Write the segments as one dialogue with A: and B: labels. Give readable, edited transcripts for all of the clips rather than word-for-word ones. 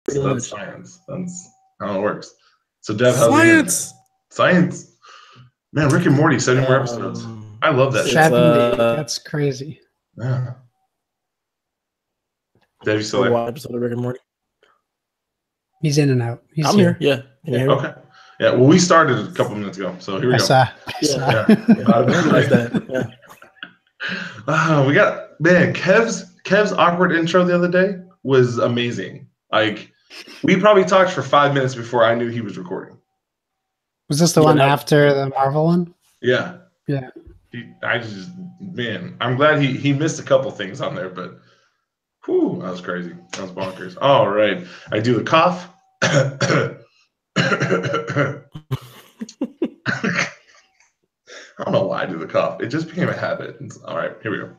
A: That's science. That's how it works. So, Dev, how's
B: Science.
A: Science. Man, Rick and Morty, 70 more episodes. I love that.
C: 70. That's crazy.
A: Yeah. Dev, you still there?
B: One episode of Rick and Morty.
C: He's in and out.
B: I'm here. Yeah. Can you hear me?
A: Okay. Yeah. Well, we started a couple minutes ago, so here we go.
C: I
B: recognize that. Yeah.
A: We got Kev's awkward intro the other day was amazing. Like, we probably talked for 5 minutes before I knew he was recording.
C: Was this the one after the Marvel one?
A: Yeah.
C: Yeah.
A: I'm glad he missed a couple things on there, but whew, that was crazy. That was bonkers. All right. I do the cough. I don't know why I do the cough. It just became a habit. All right, here we go.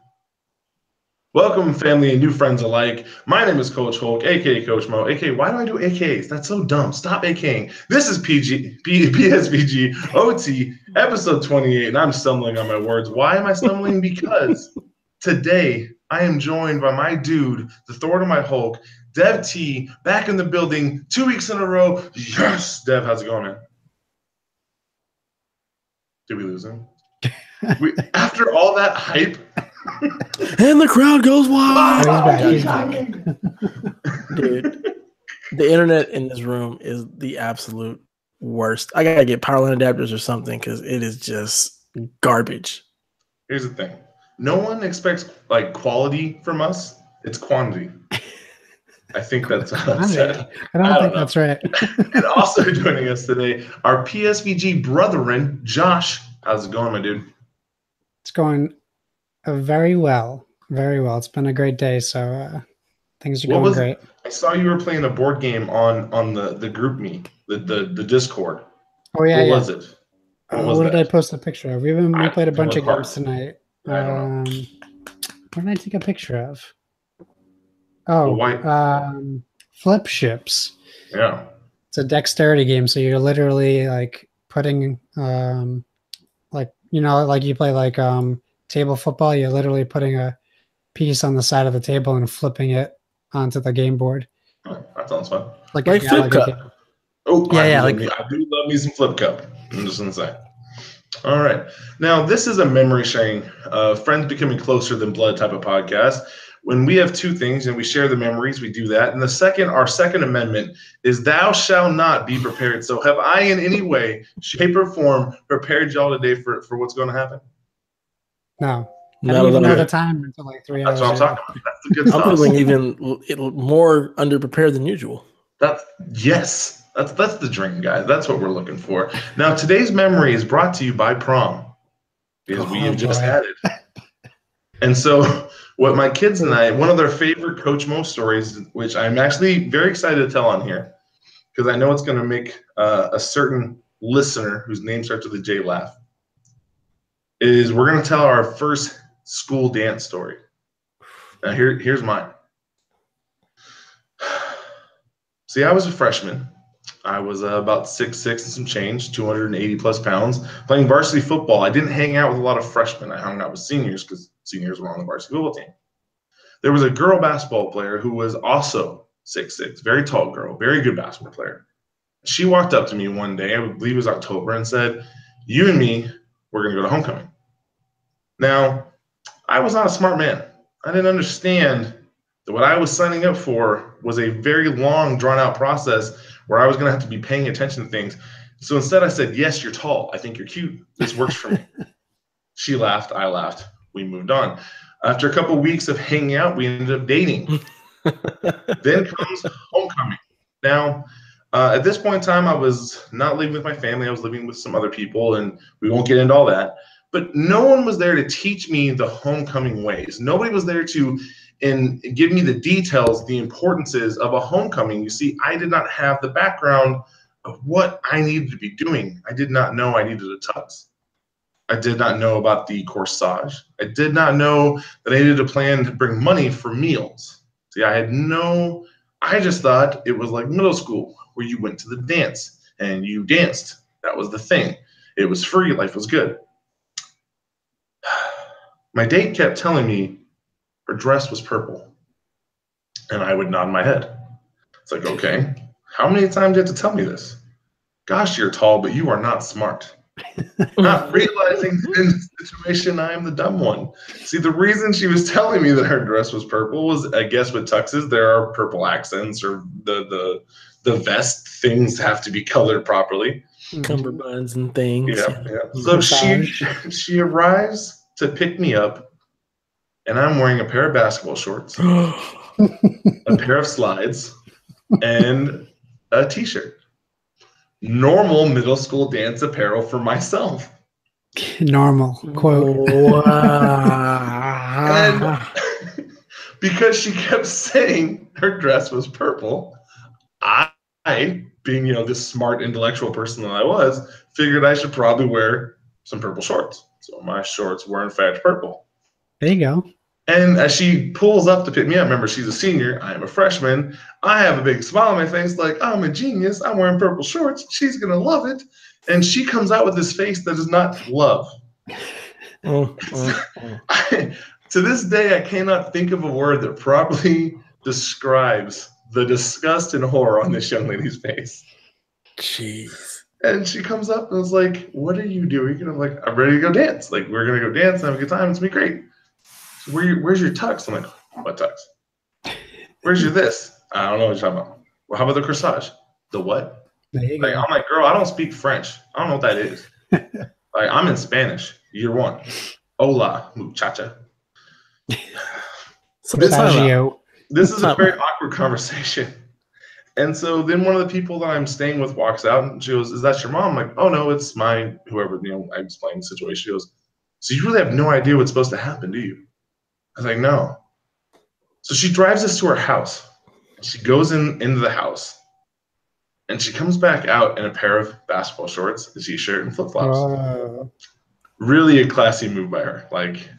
A: Welcome, family and new friends alike. My name is Coach Hulk, a.k.a. Coach Mo, a.k.a. Why do I do AKAs? That's so dumb. Stop AKing. This is PSVG OT, episode 28, and I'm stumbling on my words. Why am I stumbling? Because today I am joined by my dude, the Thor to my Hulk, Dev T, back in the building 2 weeks in a row. Yes! Dev, how's it going, man? Did we lose him? After all that hype.
B: And the crowd goes wild.
C: He's back.
B: Dude, the internet in this room is the absolute worst. I gotta get power line adapters or something because it is just garbage.
A: Here's the thing. No one expects like quality from us. It's quantity. I think that's what I said.
C: I don't think that's right.
A: And also joining us today, our PSVG brethren, Josh. How's it going, my dude?
C: It's going very well. Very well. It's been a great day, so things are going great.
A: I saw you were playing a board game on the group meet, the Discord.
C: Oh, yeah.
A: What was it?
C: What did I post a picture of? We played a bunch of games tonight. What did I take a picture of? Oh, flip ships.
A: Yeah.
C: It's a dexterity game, so you're literally like putting like you play like table football. You're literally putting a piece on the side of the table and flipping it onto the game board.
A: Oh, that sounds fun.
B: Like Flip Cup.
A: Oh, yeah. I do love me some Flip Cup. I'm just gonna say. All right. Now, this is a memory sharing, friends becoming closer than blood type of podcast. When we have two things and we share the memories, we do that. And our second amendment is thou shalt not be prepared. So have I in any way, shape, or form prepared y'all today for what's going to happen?
C: No. I don't even know the time until like 3 hours.
A: That's what I'm talking about. That's the good stuff.
B: I'm feeling even more underprepared than usual.
A: That's the dream, guys. That's what we're looking for. Now, today's memory is brought to you by prom because we have just had it. And so what my kids and I, one of their favorite Coach Mo stories, which I'm actually very excited to tell on here because I know it's going to make a certain listener whose name starts with a J laugh, is we're going to tell our first school dance story. Now, here's mine. See, I was a freshman. I was about 6'6" and some change, 280 plus pounds, playing varsity football. I didn't hang out with a lot of freshmen. I hung out with seniors because seniors were on the varsity football team. There was a girl basketball player who was also 6'6", very tall girl, very good basketball player. She walked up to me one day, I believe it was October, and said, "You and me, we're going to go to homecoming." Now, I was not a smart man. I didn't understand that what I was signing up for was a very long, drawn-out process where I was going to have to be paying attention to things. So instead I said, "Yes, you're tall. I think you're cute. This works for me." She laughed. I laughed. We moved on. After a couple of weeks of hanging out, we ended up dating. Then comes homecoming. Now, at this point in time, I was not living with my family. I was living with some other people, and we won't get into all that. But no one was there to teach me the homecoming ways. Nobody was there to give me the details, the importances of a homecoming. You see, I did not have the background of what I needed to be doing. I did not know I needed a tux. I did not know about the corsage. I did not know that I needed to plan to bring money for meals. See, I just thought it was like middle school where you went to the dance and you danced. That was the thing. It was free. Life was good. My date kept telling me her dress was purple, and I would nod my head. It's like, okay, how many times do you have to tell me this? Gosh, you're tall, but you are not smart. Not realizing that in this situation, I am the dumb one. See, the reason she was telling me that her dress was purple was, I guess, with tuxes, there are purple accents, or the vest things have to be colored properly.
B: Cummerbunds and things.
A: Yeah. So she arrives to pick me up, and I'm wearing a pair of basketball shorts, a pair of slides, and a t-shirt. Normal middle school dance apparel for myself.
C: Normal quote.
A: And because she kept saying her dress was purple, I being, this smart intellectual person that I was, figured I should probably wear some purple shorts. So my shorts were in fact purple.
C: There you go.
A: And as she pulls up to pick me up, remember, she's a senior, I am a freshman. I have a big smile on my face, like, I'm a genius. I'm wearing purple shorts. She's going to love it. And she comes out with this face that is not love. To this day, I cannot think of a word that properly describes the disgust and horror on this young lady's face.
B: Jeez.
A: And she comes up and was like, what are you doing? And I'm like, I'm ready to go dance. Like, we're going to go dance and have a good time. It's going to be great. Where's your tux? I'm like, what tux? Where's your this? I don't know what you're talking about. Well, how about the corsage? The what? Like, I'm like, girl, I don't speak French. I don't know what that is. Like, I'm in Spanish. Year one. Hola, muchacha.
B: So
A: this is a
B: time
A: very awkward conversation. And so then one of the people that I'm staying with walks out, and she goes, is that your mom? I'm like, oh, no, it's my whoever. I explained the situation. She goes, so you really have no idea what's supposed to happen, do you? I was like, no. So she drives us to her house. She goes into the house, and she comes back out in a pair of basketball shorts, a t-shirt, and flip-flops. Really a classy move by her. Like,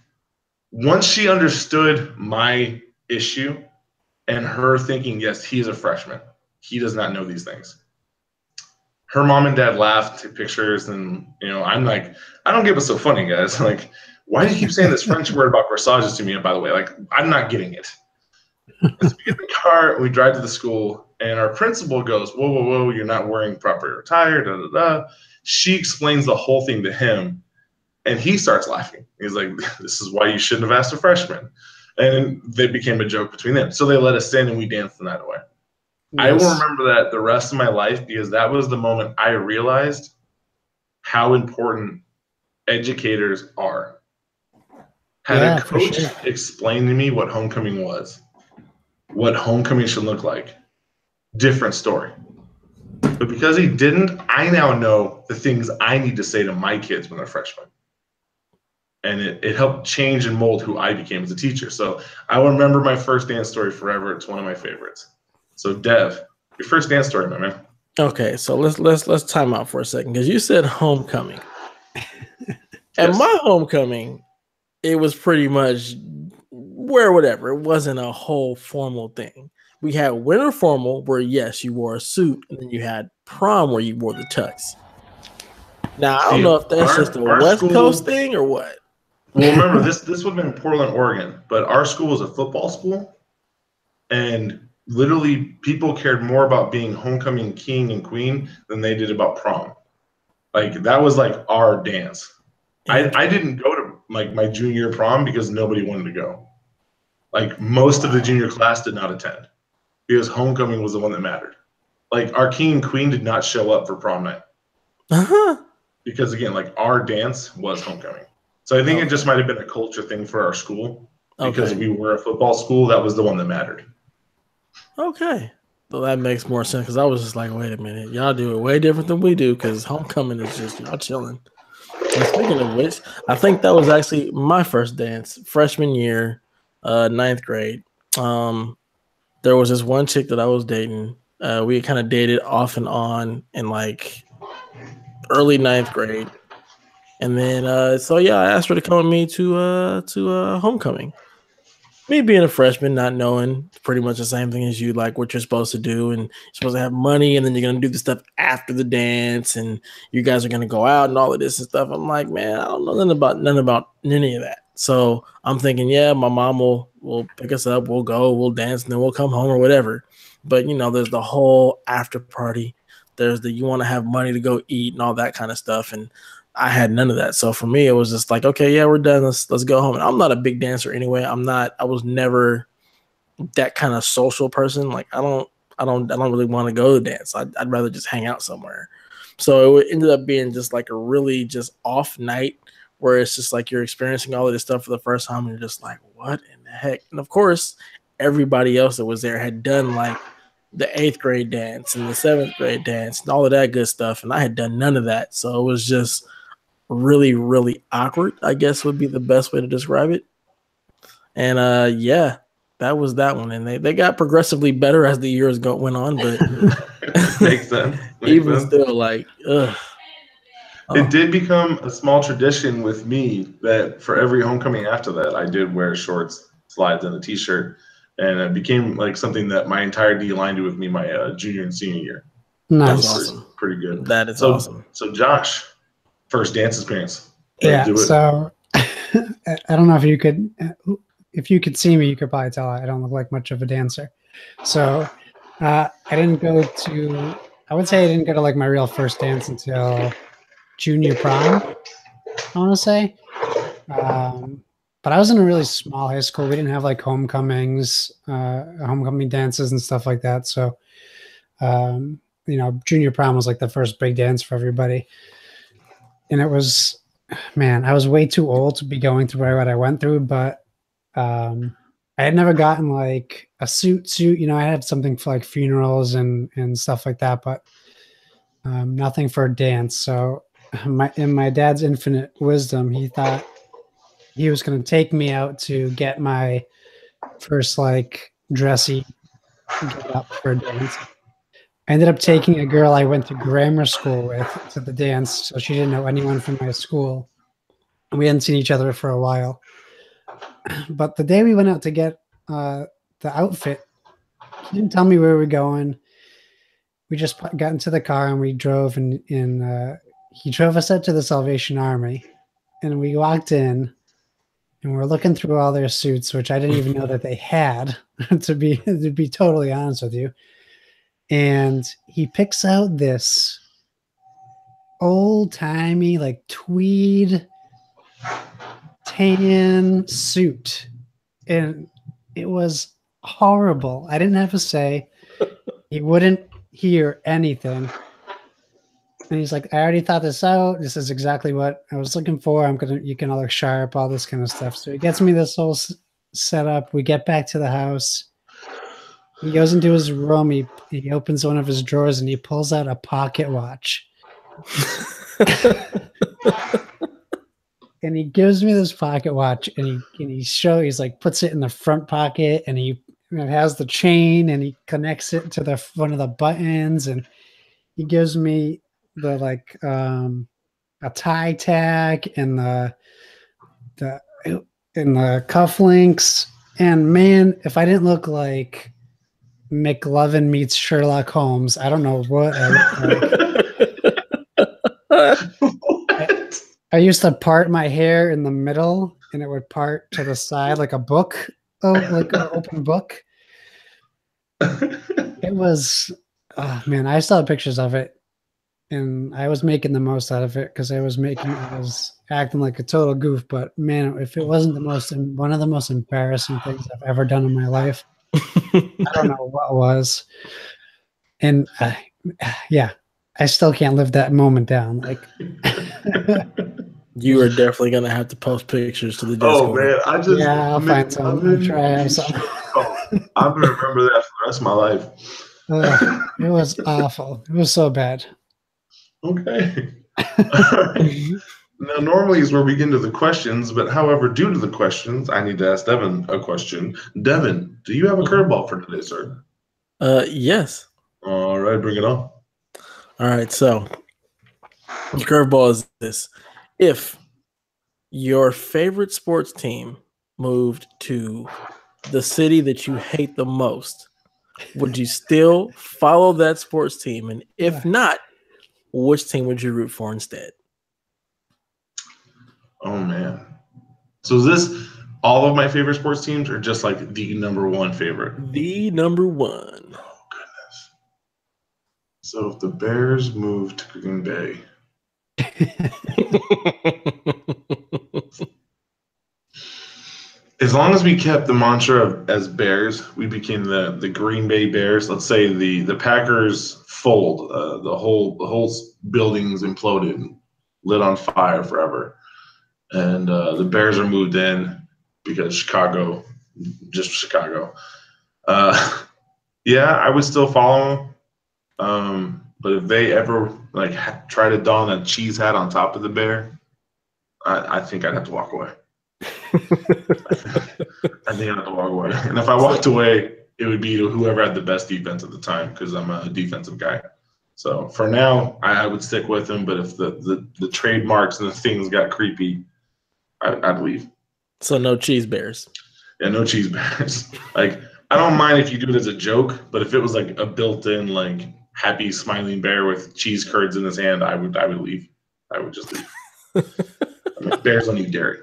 A: once she understood my issue and her thinking, yes, he's a freshman. He does not know these things. Her mom and dad laughed, took pictures, and, I'm like, I don't get what's so funny, guys. Like, why do you keep saying this French word about corsages to me? And by the way, like, I'm not getting it. So we get in the car, and we drive to the school, and our principal goes, whoa, whoa, whoa, you're not wearing proper attire, da, da, da. She explains the whole thing to him, and he starts laughing. He's like, this is why you shouldn't have asked a freshman. And they became a joke between them. So they let us in, and we danced the night away. Yes. I will remember that the rest of my life, because that was the moment I realized how important educators are. Had a coach explain to me what homecoming was, what homecoming should look like, different story. But because he didn't, I now know the things I need to say to my kids when they're freshmen. And it helped change and mold who I became as a teacher. So I will remember my first dance story forever. It's one of my favorites. So Dev, your first dance story, my man.
B: Okay, so let's time out for a second, because you said homecoming. At my homecoming, it was pretty much whatever. It wasn't a whole formal thing. We had winter formal where, yes, you wore a suit, and then you had prom where you wore the tux. Now, I don't know if that's just a West Coast thing or what.
A: Well, remember, this would have been in Portland, Oregon, but our school was a football school, and literally people cared more about being homecoming king and queen than they did about prom. Like, that was like our dance. I didn't go to like my junior prom because nobody wanted to go. Like, most of the junior class did not attend because homecoming was the one that mattered. Like, our king and queen did not show up for prom night. Because again, like, our dance was homecoming. So I think it just might have been a culture thing for our school because we were a football school. That was the one that mattered.
B: Okay. So that makes more sense, because I was just like, wait a minute. Y'all do it way different than we do, because homecoming is just y'all chilling. And speaking of which, I think that was actually my first dance, freshman year, 9th grade. There was this one chick that I was dating. We kind of dated off and on in like early 9th grade. And then, I asked her to come with me to homecoming. Me being a freshman, not knowing pretty much the same thing as you, like what you're supposed to do, and you're supposed to have money, and then you're going to do the stuff after the dance, and you guys are going to go out and all of this and stuff. I'm like, man, I don't know nothing about any of that. So I'm thinking, yeah, my mom will pick us up, we'll go, we'll dance, and then we'll come home or whatever. But there's the whole after party. There's the you want to have money to go eat and all that kind of stuff. And I had none of that. So for me, it was just like, okay, yeah, we're done. Let's go home. And I'm not a big dancer anyway. I was never that kind of social person. Like I don't really want to go to dance. I'd rather just hang out somewhere. So it ended up being just like a really just off night where it's just like you're experiencing all of this stuff for the first time and you're just like, what in the heck? And of course, everybody else that was there had done like the 8th grade dance and the 7th grade dance and all of that good stuff. And I had done none of that. So it was just really, really awkward, I guess would be the best way to describe it. And yeah, that was that one. And they got progressively better as the years went on, but
A: Makes sense.
B: Even still, like, ugh.
A: It did become a small tradition with me that for every homecoming after that, I did wear shorts, slides, and a t-shirt. And it became like something that my entire D line did with me my junior and senior year.
C: Nice.
B: That's awesome.
A: Pretty good.
B: That is awesome.
A: So Josh, first dance experience.
C: Yeah. So I don't know if you could see me, you could probably tell I don't look like much of a dancer. So I would say I didn't go to like my real first dance until junior prom, I want to say. But I was in a really small high school. We didn't have like homecoming dances and stuff like that. So, junior prom was like the first big dance for everybody. And it was, man, I was way too old to be going through what I went through, but I had never gotten like a suit. I had something for like funerals and stuff like that, but nothing for a dance. So in my dad's infinite wisdom, he thought he was going to take me out to get my first like dressy get up for a dance. I ended up taking a girl I went to grammar school with to the dance, so she didn't know anyone from my school. And we hadn't seen each other for a while. But the day we went out to get the outfit, he didn't tell me where we were going. We just got into the car and we drove, and he drove us out to the Salvation Army. And we walked in, and we're looking through all their suits, which I didn't even know that they had, to be totally honest with you. And he picks out this old-timey, like tweed tan suit. And it was horrible. I didn't have a say. He wouldn't hear anything. And he's like, I already thought this out. This is exactly what I was looking for. You can all look sharp, all this kind of stuff. So he gets me this whole setup. We get back to the house. He goes into his room. He opens one of his drawers and he pulls out a pocket watch. And he gives me this pocket watch, and he's like puts it in the front pocket, and it has the chain, and he connects it to one of the buttons, and he gives me the like a tie tag and the cufflinks. And man, if I didn't look like McLovin meets Sherlock Holmes, I don't know what I look like. I used to part my hair in the middle, and it would part to the side like a book, like an open book. It was, man, I still have pictures of it, and I was making the most out of it because I was acting like a total goof. But man, if it wasn't one of the most embarrassing things I've ever done in my life, I don't know what was. And yeah, I still can't live that moment down. Like,
B: you are definitely gonna have to post pictures to the Discord.
A: Oh man,
C: I'll find some. I'll try to have some.
A: I'm gonna remember that for the rest of my life.
C: It was awful. It was so bad.
A: Okay. Now, normally is where we get into the questions, but however, due to the questions, I need to ask Devin a question. Devin, do you have a curveball for today, sir?
B: Yes.
A: All right, bring it on.
B: All right, so the curveball is this. If your favorite sports team moved to the city that you hate the most, would you still follow that sports team? And if not, which team would you root for instead?
A: Oh, man. So is this all of my favorite sports teams or just like the number one favorite?
B: The number one.
A: Oh, So if the Bears moved to Green Bay, as long as we kept the mantra of as Bears, we became the Green Bay Bears. Let's say the Packers fold, the whole building's imploded, lit on fire forever, and the Bears are moved in because Chicago, just Chicago. Yeah, I would still follow them. But if they ever try to don a cheese hat on top of the bear, I think I'd have to walk away. I think I'd have to walk away. And if I walked away, it would be to whoever had the best defense at the time because I'm a defensive guy. So for now, I would stick with him. But if the trademarks and the things got creepy, I'd leave.
B: So no cheese bears.
A: Yeah, no cheese bears. I don't mind if you do it as a joke, but if it was like a built-in happy smiling bear with cheese curds in his hand, I would leave. I would just leave. Bears don't eat dairy.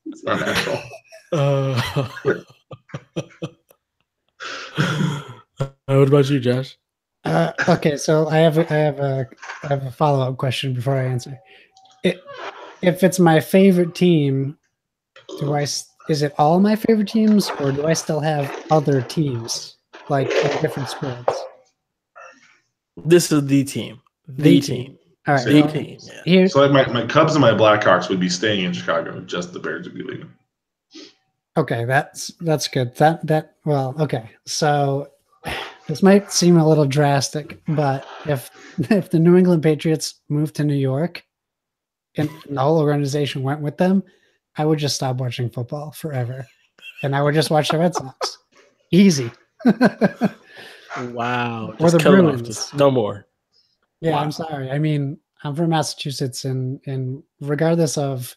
A: It's not natural.
B: What about you, Josh?
C: Okay, so I have a follow-up question before I answer. If it's my favorite team, is it all my favorite teams, or do I still have other teams in different sports?
B: This is the team. The team.
C: All right.
B: The team. Yeah.
A: So my Cubs and my Blackhawks would be staying in Chicago. Just the Bears would be leaving.
C: Okay, that's good. Okay. So this might seem a little drastic, but if the New England Patriots moved to New York and the whole organization went with them, I would just stop watching football forever, and I would just watch the Red Sox. Easy.
B: Wow.
C: Or the Bruins.
B: Just no more.
C: Yeah,
B: Wow.
C: I'm sorry. I mean, I'm from Massachusetts, and regardless of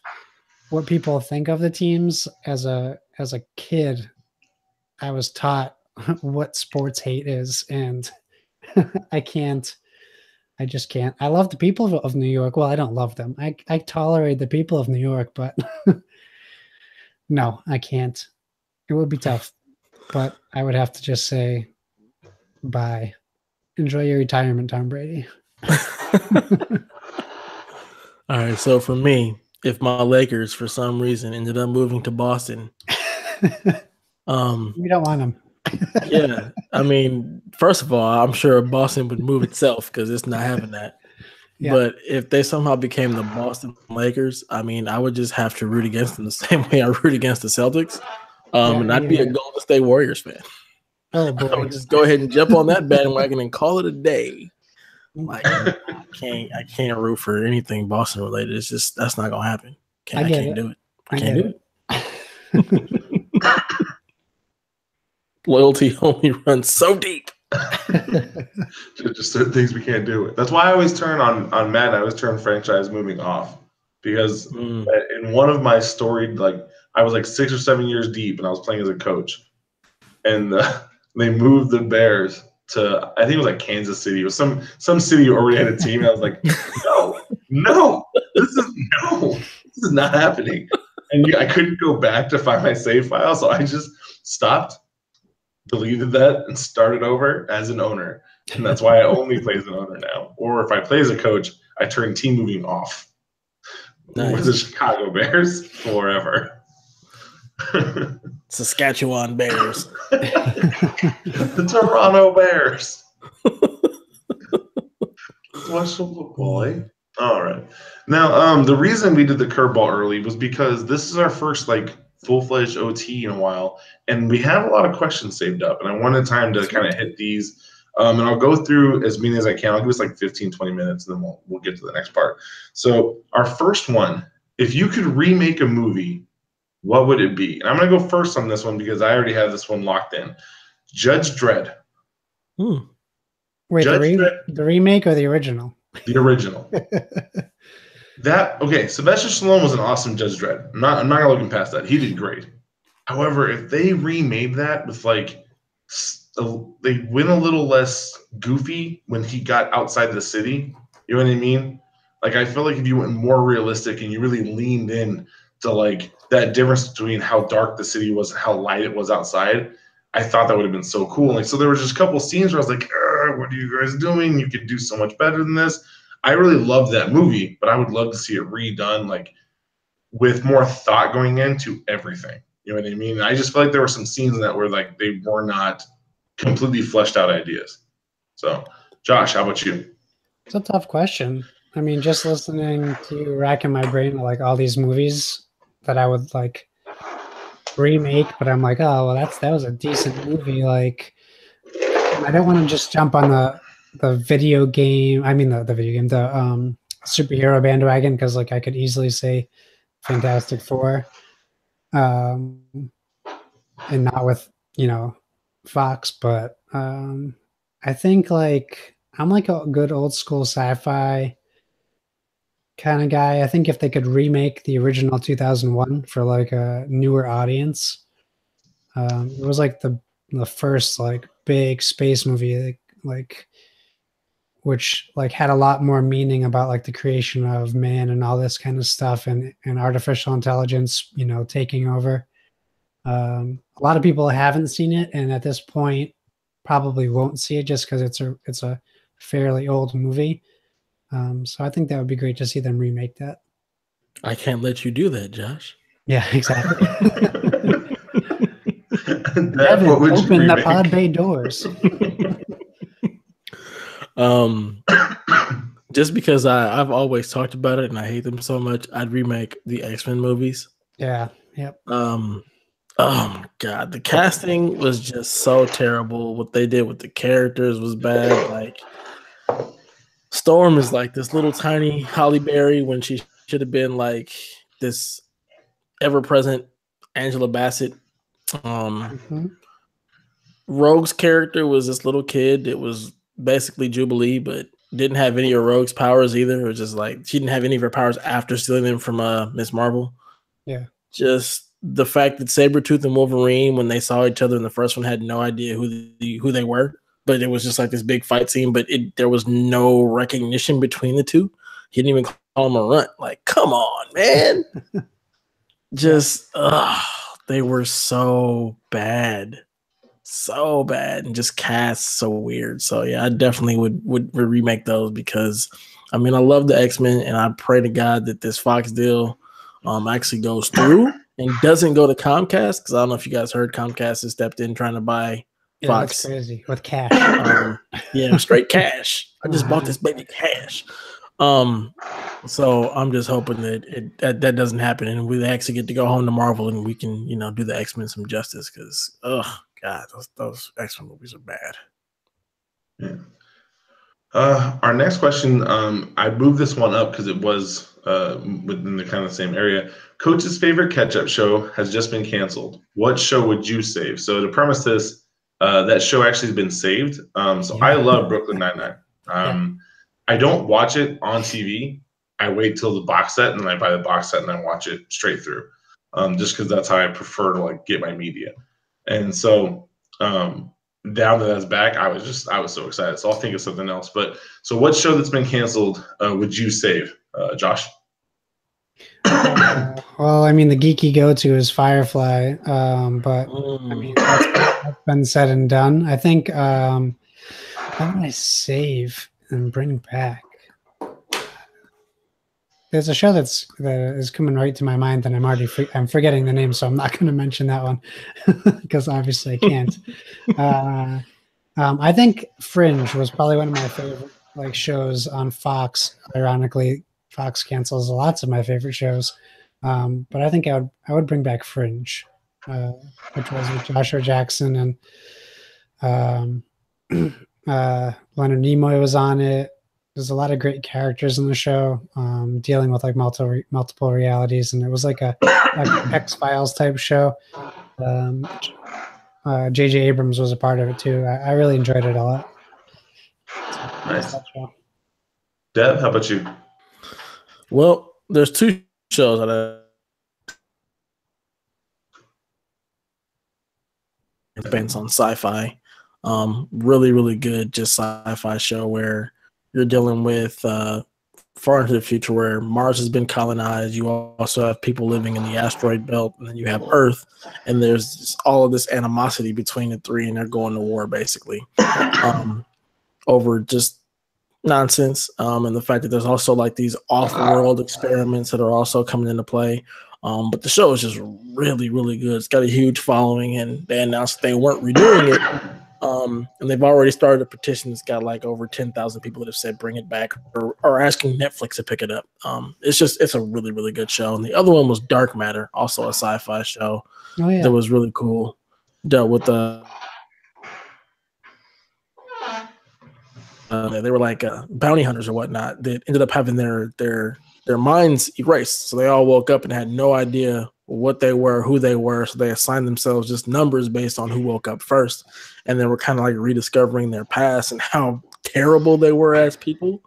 C: what people think of the teams, as a kid, I was taught what sports hate is, and I just can't. I love the people of New York. Well, I don't love them. I tolerate the people of New York, but no, I can't. It would be tough, but I would have to just say bye. Enjoy your retirement, Tom Brady.
B: All right. So for me, if my Lakers for some reason ended up moving to Boston,
C: We don't want them.
B: yeah. I mean, first of all, I'm sure Boston would move itself because it's not having that. Yeah. But if they somehow became the Boston Lakers, I mean, I would just have to root against them the same way I root against the Celtics. And I'd be a Golden State Warriors fan.
C: Oh boy!
B: I would just go ahead and jump on that bandwagon and call it a day. I can't root for anything Boston related. It's just that's not gonna happen. I can't do it. I can't do it. Loyalty only runs so deep.
A: Just certain things we can't do. That's why I always turn on Madden. I always turn franchise moving off because in one of my storied I was 6 or 7 years deep and I was playing as a coach, and they moved the Bears to I think it was Kansas City. It was some city who already had a team. And I was like, no, this is not happening. And I couldn't go back to find my save file, so I just stopped, deleted that, and started over as an owner. And that's why I only play as an owner now. Or if I play as a coach, I turn team moving off. Nice. With the Chicago Bears forever.
B: Saskatchewan Bears.
A: The Toronto Bears. Let's watch some football, eh? All right. Now, the reason we did the curveball early was because this is our first full-fledged OT in a while, and we have a lot of questions saved up, and I wanted time to kind of hit these. And I'll go through as many as I can. I'll give us 15, 20 minutes, and then we'll get to the next part. So our first one, if you could remake a movie, what would it be? And I'm going to go first on this one because I already have this one locked in. Judge Dredd.
C: Wait, the remake or the original?
A: The original. Sylvester Stallone was an awesome Judge Dredd. I'm not going to look past that. He did great. However, if they remade that with they went a little less goofy when he got outside the city, you know what I mean? I feel like if you went more realistic and you really leaned in to that difference between how dark the city was and how light it was outside, I thought that would have been so cool. So there were just a couple of scenes where I was like, what are you guys doing? You could do so much better than this. I really loved that movie, but I would love to see it redone, like with more thought going into everything. You know what I mean? I just feel like there were some scenes in that where like they were not completely fleshed out ideas. So, Josh, how about you?
C: It's a tough question. I mean, just listening to you racking my brain like all these movies that I would like remake, but I'm like, oh well, that was a decent movie. Like, I don't want to just jump on the video game. I mean, the video game, the superhero bandwagon, because like I could easily say Fantastic Four, and not with Fox, but I think like I'm like a good old school sci-fi kind of guy. I think if they could remake the original 2001 for like a newer audience, it was like the first like big space movie, like which like had a lot more meaning about like the creation of man and all this kind of stuff, and artificial intelligence, taking over. A lot of people haven't seen it, and at this point probably won't see it just because it's a fairly old movie. So I think that would be great to see them remake that.
B: I can't let you do that, Josh.
C: Yeah, exactly.
A: What would you
C: open the
A: remake?
C: pod bay doors.
B: Just because I've always talked about it and I hate them so much, I'd remake the X-Men movies.
C: Yeah. Yep.
B: Oh my god, the casting was just so terrible. What they did with the characters was bad. Like Storm is like this little tiny Halle Berry when she should have been like this ever-present Angela Bassett. Rogue's character was this little kid. It was basically Jubilee, but didn't have any of Rogue's powers either. It was just like she didn't have any of her powers after stealing them from Miss Marvel.
C: Yeah.
B: Just the fact that Sabretooth and Wolverine, when they saw each other in the first one, had no idea who they were. But it was just like this big fight scene, but there was no recognition between the two. He didn't even call him a runt. Like, come on, man. Just, they were so bad. So bad, and just cast so weird. So yeah, I definitely would remake those because, I mean, I love the X-Men, and I pray to God that this Fox deal actually goes through and doesn't go to Comcast, because I don't know if you guys heard Comcast has stepped in trying to buy Fox.
C: That's crazy with cash.
B: Yeah, straight cash. I just bought this baby cash. So I'm just hoping that that doesn't happen, and we actually get to go home to Marvel, and we can do the X-Men some justice, because God, those X-Men movies are bad.
A: Yeah. Our next question, I moved this one up because it was within the kind of same area. Coach's favorite catch-up show has just been canceled. What show would you save? So to premise this, that show actually has been saved. So I love Brooklyn Nine-Nine. I don't watch it on TV. I wait till the box set, and then I buy the box set and then watch it straight through, just because that's how I prefer to like get my media. And so now that that's back, I was so excited. So I'll think of something else. But so what show that's been canceled would you save, Josh?
C: Well, I mean, the geeky go-to is Firefly, but I mean, that's been said and done. I think how do I save and bring back? There's a show that is coming right to my mind, and I'm forgetting the name, so I'm not going to mention that one because obviously I can't. I think Fringe was probably one of my favorite like shows on Fox. Ironically, Fox cancels lots of my favorite shows, but I think I would bring back Fringe, which was with Joshua Jackson and Leonard Nimoy was on it. There's a lot of great characters in the show, dealing with like multiple realities, and it was like a X-Files type show. J.J. Abrams was a part of it too. I really enjoyed it a lot.
A: Nice. Deb, how about you?
B: Well, there's two shows that depends on sci-fi. Really, really good, just sci-fi show where you're dealing with far into the future where Mars has been colonized. You also have people living in the asteroid belt, and then you have Earth, and there's just all of this animosity between the three, and they're going to war basically. over just nonsense, and the fact that there's also like these off-world experiments that are also coming into play. But the show is just really, really good. It's got a huge following, and they announced they weren't renewing it. And they've already started a petition that's got like over 10,000 people that have said bring it back or asking Netflix to pick it up. It's a really, really good show. And the other one was Dark Matter, also a sci-fi show that was really cool. Dealt with they were like bounty hunters or whatnot that ended up having their minds erased. So they all woke up and had no idea what they were, who they were. So they assigned themselves just numbers based on who woke up first. And then we're kind of like rediscovering their past and how terrible they were as people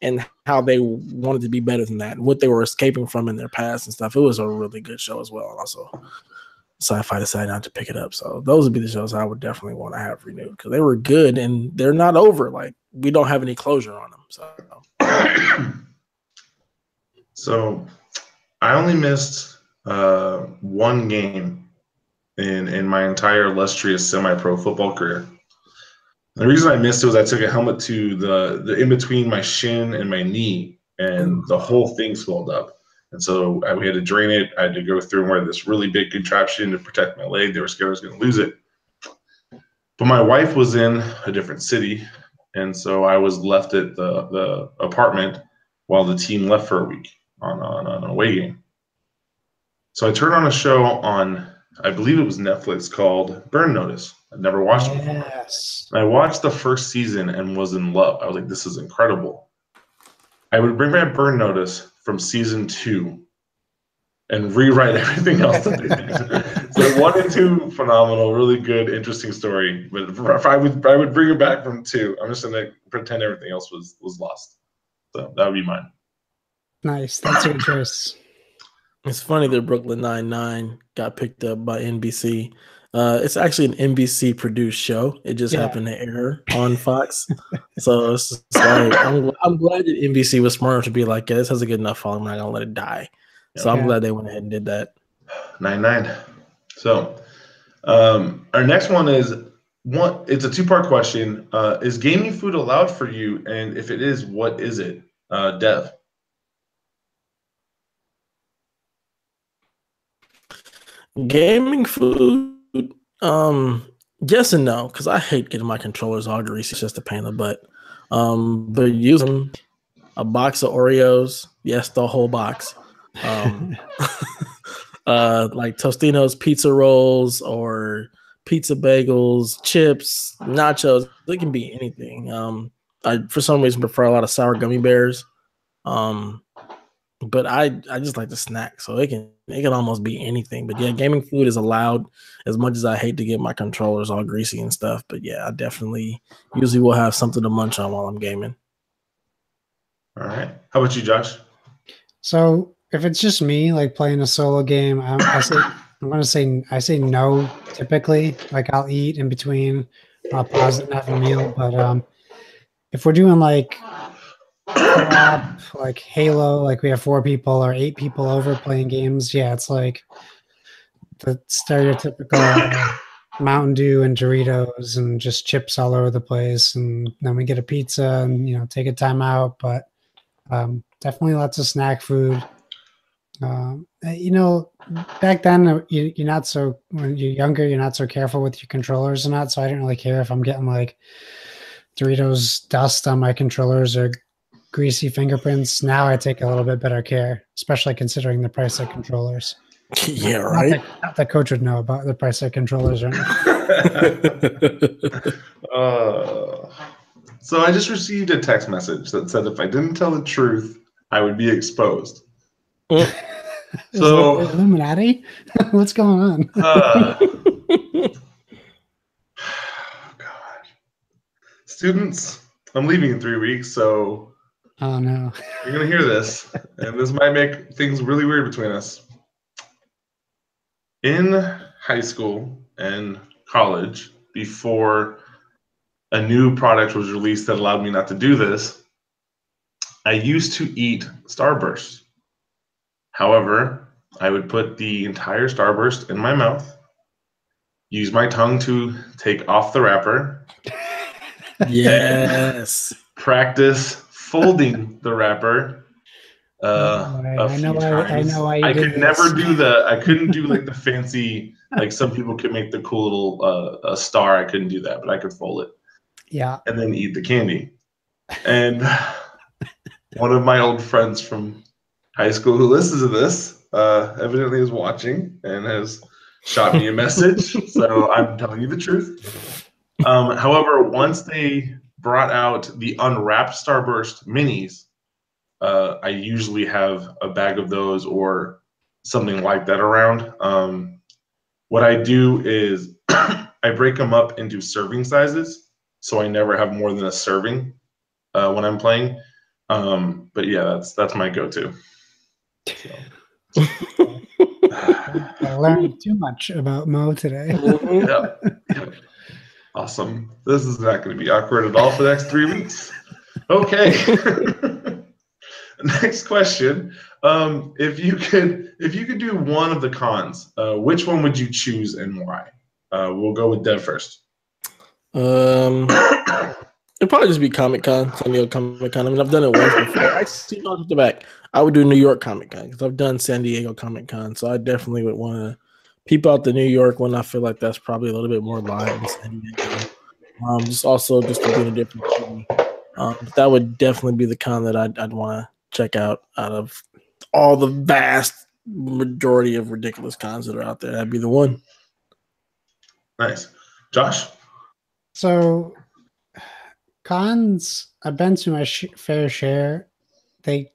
B: and how they wanted to be better than that and what they were escaping from in their past and stuff. It was a really good show as well. And also Sci-Fi decided not to pick it up. So those would be the shows I would definitely want to have renewed because they were good and they're not over. Like we don't have any closure on them.
A: So I only missed one game in my entire illustrious semi-pro football career. The reason I missed it was I took a helmet to the in between my shin and my knee, and the whole thing swelled up. And so we had to drain it. I had to go through and wear this really big contraption to protect my leg. They were scared I was going to lose it. But my wife was in a different city, and so I was left at the apartment while the team left for a week on an away game. So I turned on a show on, I believe it was Netflix, called Burn Notice. I'd never watched it before.
C: Yes.
A: I watched the first season and was in love. I was like, this is incredible. I would bring back Burn Notice from season 2 and rewrite everything else that they did. So 1 and 2, phenomenal, really good, interesting story. But if I would bring it back from 2. I'm just gonna pretend everything else was lost. So that would be mine.
C: Nice. That's a good choice.
B: It's funny that Brooklyn Nine-Nine got picked up by NBC. It's actually an NBC produced show. It just happened to air on Fox. So it's just like, I'm glad that NBC was smart enough to be like, yeah, this has a good enough following. I'm not gonna let it die. So I'm glad they went ahead and did that. 9-9.
A: So our next one is it's a 2-part question. Is gaming food allowed for you? And if it is, what is it? Dev.
B: Gaming food, yes and no, because I hate getting my controllers all greasy. It's just a pain in the butt. But using a box of Oreos, yes, the whole box. Like Tostino's pizza rolls or pizza bagels, chips, nachos. They can be anything. I for some reason prefer a lot of sour gummy bears. But I just like to snack, so it can almost be anything. But yeah, gaming food is allowed. As much as I hate to get my controllers all greasy and stuff, but yeah, I definitely usually will have something to munch on while I'm gaming.
A: All right. How about you, Josh?
C: So if it's just me, like playing a solo game, I say no. Typically, like I'll eat in between, I'll pause it and have a meal. But if we're doing like co-op, like Halo, like we have 4 people or 8 people over playing games, yeah, it's like the stereotypical Mountain Dew and Doritos and just chips all over the place, and then we get a pizza and take a time out. But definitely lots of snack food. Back then you're not so, when you're younger, you're not so careful with your controllers and that, so I didn't really care if I'm getting like Doritos dust on my controllers or greasy fingerprints. Now I take a little bit better care, especially considering the price of controllers.
B: Yeah, right.
C: Not that coach would know about the price of controllers right now.
A: So I just received a text message that said if I didn't tell the truth, I would be exposed. So
C: Illuminati? What's going on?
A: God. Students, I'm leaving in 3 weeks, so
C: oh no.
A: You're gonna hear this, and this might make things really weird between us. In high school and college, before a new product was released that allowed me not to do this, I used to eat Starburst. However, I would put the entire Starburst in my mouth, use my tongue to take off the wrapper,
B: Yes.
A: Practice folding the wrapper a
C: I
A: few
C: know
A: times.
C: why you
A: I
C: did
A: could never
C: this.
A: do I couldn't do like the fancy, like some people could make the cool little a star. I couldn't do that, but I could fold it
C: Yeah.
A: and then eat the candy. And one of my old friends from high school who listens to this evidently is watching and has shot me a message. So I'm telling you the truth. However, once they brought out the unwrapped Starburst minis, I usually have a bag of those or something like that around. What I do is I break them up into serving sizes, so I never have more than a serving when I'm playing. But yeah, that's my go-to. So.
C: I learned too much about Mo today.
A: Yep. Awesome. This is not going to be awkward at all for the next 3 weeks. Okay. Next question. If you could do one of the cons, which one would you choose and why? We'll go with Dev first.
B: It'd probably just be Comic Con, San Diego Comic Con. I mean, I've done it once before. Actually, not the back. I would do New York Comic Con because I've done San Diego Comic Con, so I definitely would want to peep out the New York one. I feel like that's probably a little bit more live than San Diego. Just to be in a different city. But that would definitely be the con that I'd want to check out of all the vast majority of ridiculous cons that are out there. That'd be the one.
A: Nice. Josh?
C: So cons, I've been to my fair share. They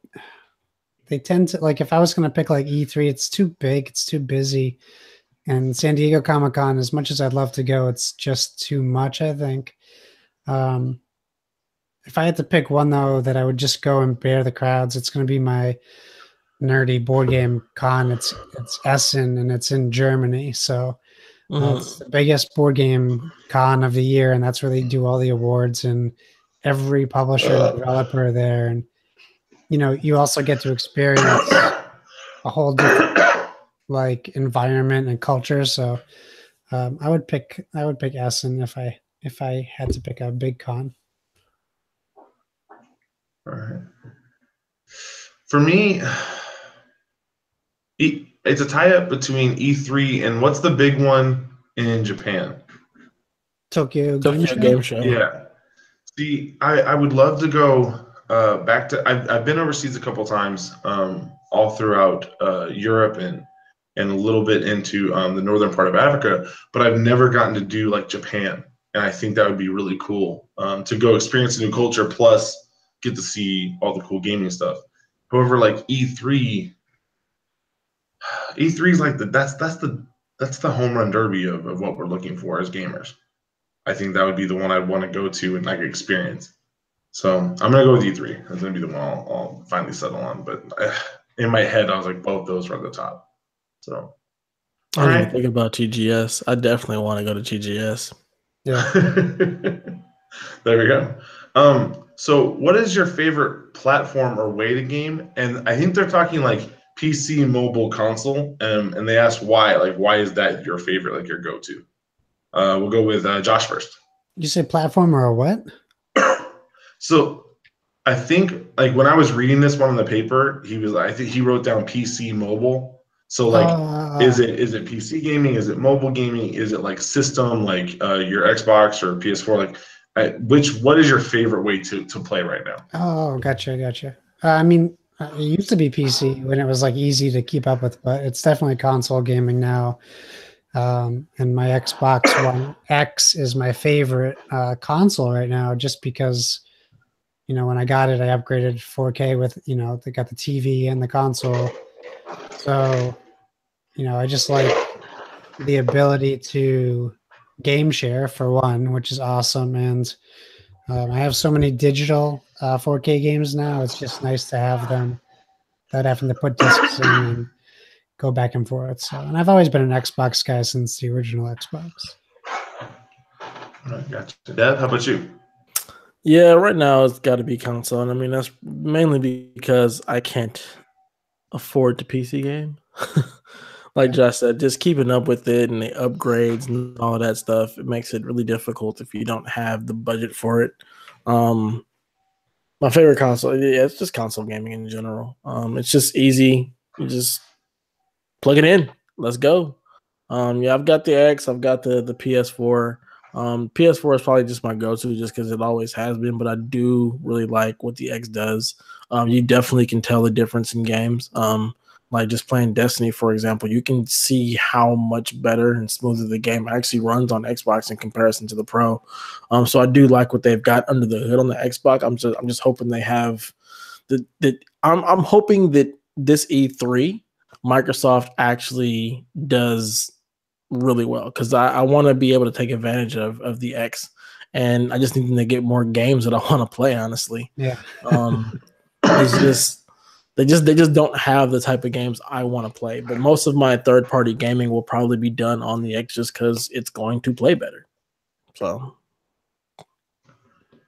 C: tend to, like, if I was going to pick like E3, it's too big, it's too busy. And San Diego Comic-Con, as much as I'd love to go, it's just too much, I think. If I had to pick one, though, that I would just go and bear the crowds, it's going to be my nerdy board game con. It's Essen, and it's in Germany. So it's the biggest board game con of the year, and that's where they do all the awards and every publisher and developer there. And, you know, you also get to experience a whole different like environment and culture. So I would pick Essen if I had to pick a big con.
A: All right. For me, it's a tie-up between E3 and what's the big one in Japan?
C: Tokyo Game Show.
A: Yeah. See, I would love to go back to. I've been overseas a couple times, all throughout Europe and a little bit into the northern part of Africa, but I've never gotten to do like Japan, and I think that would be really cool to go experience a new culture plus get to see all the cool gaming stuff. However, like E3 is like that's the home run derby of what we're looking for as gamers. I think that would be the one I'd want to go to and like experience. So I'm gonna go with E3. That's gonna be the one I'll finally settle on. But in my head, I was like, both those were at the top. So
B: I didn't even think about TGS. I definitely want to go to TGS.
C: Yeah.
A: There we go. So what is your favorite platform or way to game? And I think they're talking like PC, mobile, console. And they asked why. Like, why is that your favorite, like your go-to? We'll go with Josh first.
C: Did you say platform or a what?
A: So I think like when I was reading this one on the paper, I think he wrote down PC, mobile. So like, is it PC gaming? Is it mobile gaming? Is it like system, like your Xbox or PS4? Like, what is your favorite way to play right now?
C: Oh, gotcha. I mean, it used to be PC when it was like easy to keep up with, but it's definitely console gaming now. And my Xbox One X is my favorite console right now, just because, you know, when I got it, I upgraded 4K with, you know, they got the TV and the console. So, you know, I just like the ability to game share for one, which is awesome. And I have so many digital 4K games now. It's just nice to have them without having to put discs in and go back and forth. So, and I've always been an Xbox guy since the original Xbox.
A: All right, gotcha. Dad, how about you?
B: Yeah, right now it's got to be console. And I mean, that's mainly because I can't afford to PC game. like Josh said, just keeping up with it and the upgrades and all of that stuff, it makes it really difficult if you don't have the budget for it. My favorite console, yeah, it's just console gaming in general. It's just easy. You just plug it in. Let's go. Yeah, I've got the X. I've got the PS4. PS4 is probably just my go-to just because it always has been, but I do really like what the X does. You definitely can tell the difference in games. Like just playing Destiny, for example, you can see how much better and smoother the game actually runs on Xbox in comparison to the Pro. So I do like what they've got under the hood on the Xbox. I'm just hoping they have I'm hoping that this E3 Microsoft actually does really well because I want to be able to take advantage of the X, and I just need them to get more games that I want to play. Honestly,
C: Yeah.
B: It's just they just don't have the type of games I want to play. But most of my third party gaming will probably be done on the X just because it's going to play better. So.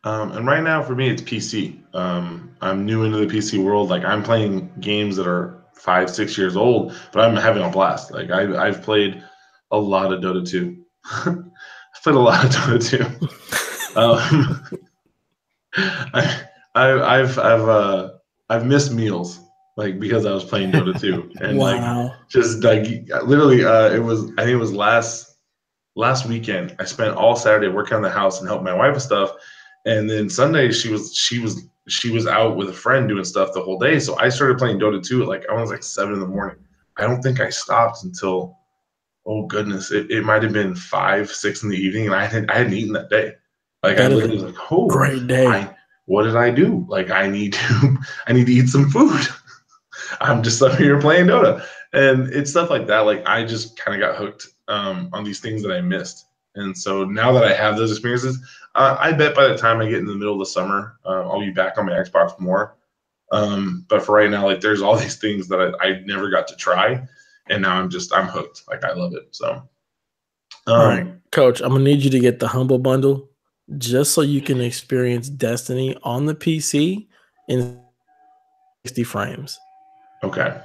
A: And right now for me, it's PC. I'm new into the PC world. Like I'm playing games that are 5-6 years old, but I'm having a blast. Like I've played a lot of Dota 2. I've played a lot of Dota 2. I've missed meals like because I was playing Dota 2 and
B: Wow.
A: like just like literally I think it was last weekend. I spent all Saturday working on the house and helping my wife with stuff. And then Sunday she was out with a friend doing stuff the whole day. So I started playing Dota 2 at I was 7 in the morning. I don't think I stopped until, oh goodness, it might have been 5, 6 in the evening, and I hadn't eaten that day. Like I literally was like, oh,
B: great day.
A: What did I do? Like I need to eat some food. I'm just up here playing Dota, and it's stuff like that. Like I just kind of got hooked on these things that I missed. And so now that I have those experiences, I bet by the time I get in the middle of the summer, I'll be back on my Xbox more. But for right now, like there's all these things that I never got to try, and now I'm hooked. Like I love it. So,
B: all right, Coach, I'm gonna need you to get the Humble Bundle just so you can experience Destiny on the PC in 60 frames.
A: Okay.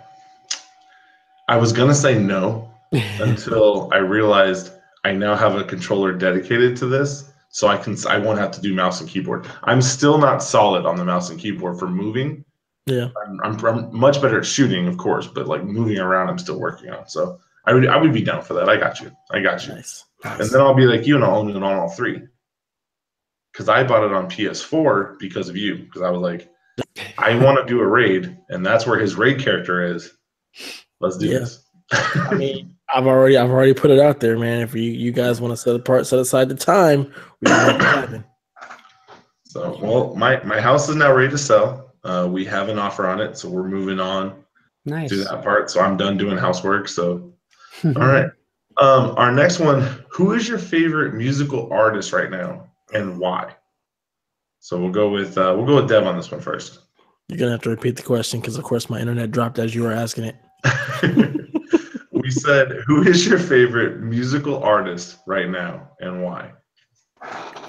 A: I was gonna say no until I realized I now have a controller dedicated to this, so I won't have to do mouse and keyboard. I'm still not solid on the mouse and keyboard for moving.
B: Yeah,
A: I'm much better at shooting, of course, but like moving around, I'm still working on. So I would be down for that. I got you.
B: Nice.
A: And then I'll be like you, and I'll own it on all three. Because I bought it on PS4 because of you. Because I was like, I want to do a raid, and that's where his raid character is. Let's do this.
B: I mean, I've already put it out there, man. If you guys want to set aside the time, we can make it happen.
A: So, well, my house is now ready to sell. We have an offer on it, so we're moving on to that part. So I'm done doing housework. So, all right. Our next one: who is your favorite musical artist right now, and why? So we'll go with Dev on this one first.
B: You're gonna have to repeat the question because, of course, my internet dropped as you were asking it.
A: We said, who is your favorite musical artist right now, and why?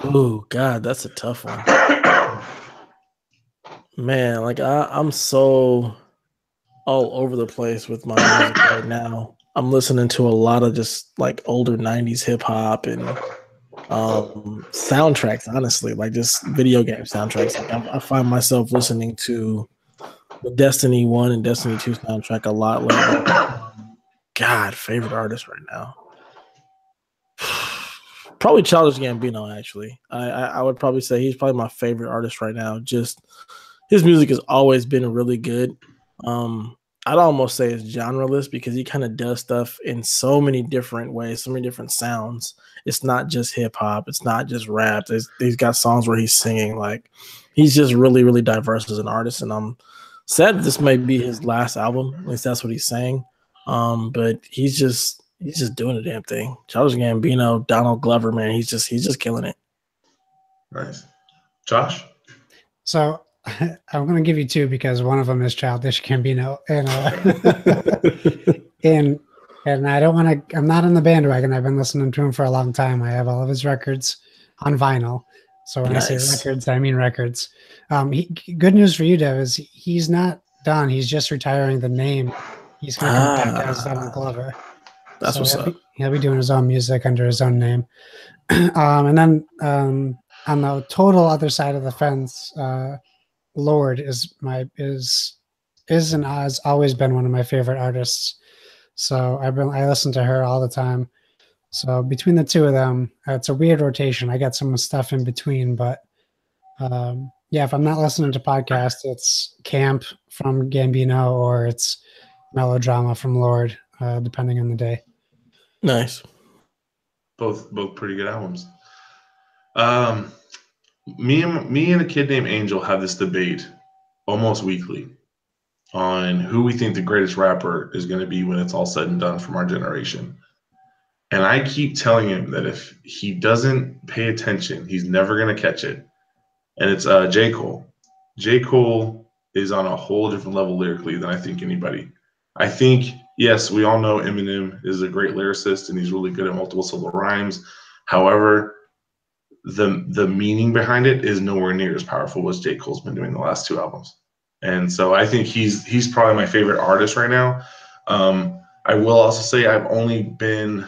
B: Oh God, that's a tough one. Man, like I'm so all over the place with my music right now. I'm listening to a lot of just like older 90s hip hop and soundtracks, honestly, like just video game soundtracks. Like I find myself listening to the Destiny 1 and Destiny 2 soundtrack a lot lately. God, favorite artist right now. Probably Childish Gambino, actually. I would probably say he's probably my favorite artist right now. Just his music has always been really good. I'd almost say it's genreless because he kind of does stuff in so many different ways, so many different sounds. It's not just hip hop. It's not just rap. He's got songs where he's singing. Like he's just really, really diverse as an artist. And I'm sad this may be his last album. At least that's what he's saying. But he's just doing the damn thing. Childish Gambino, Donald Glover, man, he's just killing it.
A: Nice. Josh?
C: So I'm going to give you two because one of them is Childish Gambino, and I don't want to. I'm not on the bandwagon. I've been listening to him for a long time. I have all of his records on vinyl. So when I say records, I mean records. Good news for you, Dev, is he's not done. He's just retiring the name. He's going to come back as Donald Glover.
B: That's
C: so
B: what's up.
C: He'll be doing his own music under his own name. And then on the total other side of the fence, Lord is and has always been one of my favorite artists. So I listen to her all the time. So between the two of them, it's a weird rotation. I got some stuff in between, but yeah, if I'm not listening to podcasts, it's Camp from Gambino or it's Melodrama from Lord, depending on the day.
B: Nice.
A: Both pretty good albums. Me and a kid named Angel have this debate almost weekly on who we think the greatest rapper is going to be when it's all said and done from our generation. And I keep telling him that if he doesn't pay attention, he's never going to catch it. And it's J. Cole. J. Cole is on a whole different level lyrically than I think anybody. I think, yes, we all know Eminem is a great lyricist and he's really good at multiple syllable rhymes. However, the meaning behind it is nowhere near as powerful as J. Cole's been doing the last two albums. And so I think he's probably my favorite artist right now. I will also say I've only been,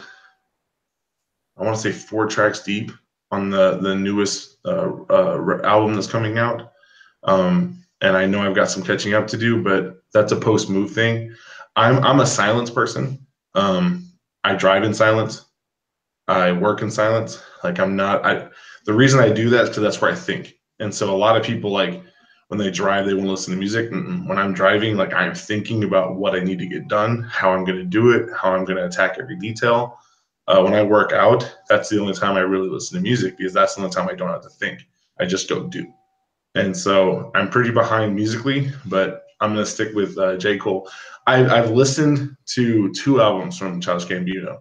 A: I want to say 4 tracks deep on the newest album that's coming out. And I know I've got some catching up to do, but that's a post-move thing. I'm a silence person. I drive in silence. I work in silence. Like the reason I do that is because that's where I think. And so a lot of people, like when they drive, they want to listen to music. When I'm driving, like I'm thinking about what I need to get done, how I'm going to do it, how I'm going to attack every detail. When I work out, that's the only time I really listen to music because that's the only time I don't have to think. I just go do. And so I'm pretty behind musically, but I'm going to stick with J. Cole. I've listened to 2 albums from Childish Gambino,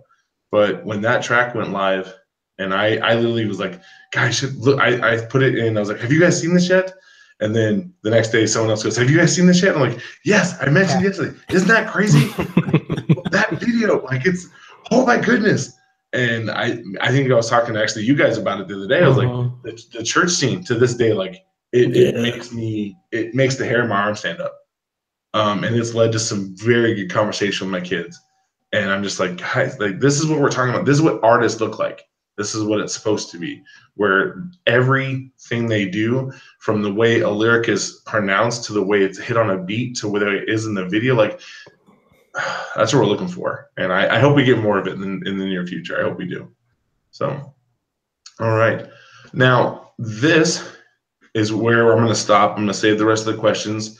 A: but when that track went live, and I literally was like, guys, look, I put it in. I was like, have you guys seen this yet? And then the next day, someone else goes, have you guys seen this yet? I'm like, yes, I mentioned yesterday. Isn't that crazy? That video, like it's, oh my goodness. And I think I was talking to actually you guys about it the other day. I was like, the church scene to this day, like it makes the hair on my arm stand up. And it's led to some very good conversation with my kids. And I'm just like, guys, like this is what we're talking about. This is what artists look like. This is what it's supposed to be, where everything they do, from the way a lyric is pronounced to the way it's hit on a beat to whether it is in the video, like that's what we're looking for. And I hope we get more of it in the near future. I hope we do. So, all right. Now, this is where I'm going to stop. I'm going to save the rest of the questions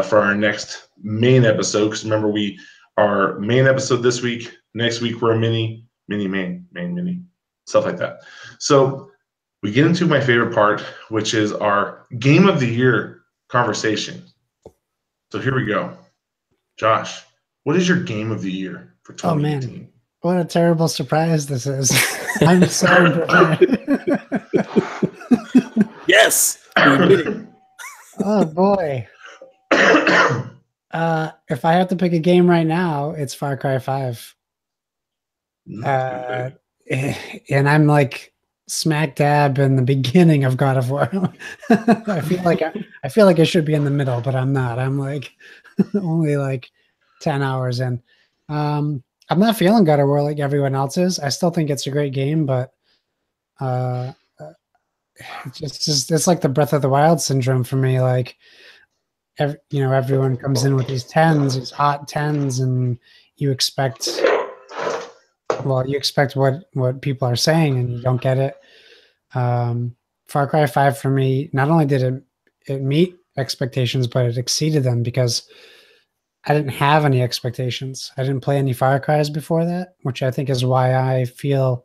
A: for our next main episode. Because remember, our main episode this week, next week, we're a mini, stuff like that. So we get into my favorite part, which is our game of the year conversation. So here we go. Josh, what is your game of the year for 2018?
C: Oh man, what a terrible surprise this is. I'm so unprepared.
B: Yes.
C: Oh boy. If I have to pick a game right now, it's Far Cry 5. And I'm like smack dab in the beginning of God of War. I feel like I should be in the middle, but I'm not. I'm like only like 10 hours in. I'm not feeling God of War like everyone else is. I still think it's a great game, but it's like the Breath of the Wild syndrome for me. Like, everyone comes in with these 10s, these hot 10s, and you expect what people are saying, and you don't get it. Far Cry 5 for me, not only did it meet expectations, but it exceeded them because I didn't have any expectations. I didn't play any Far Cries before that, which I think is why I feel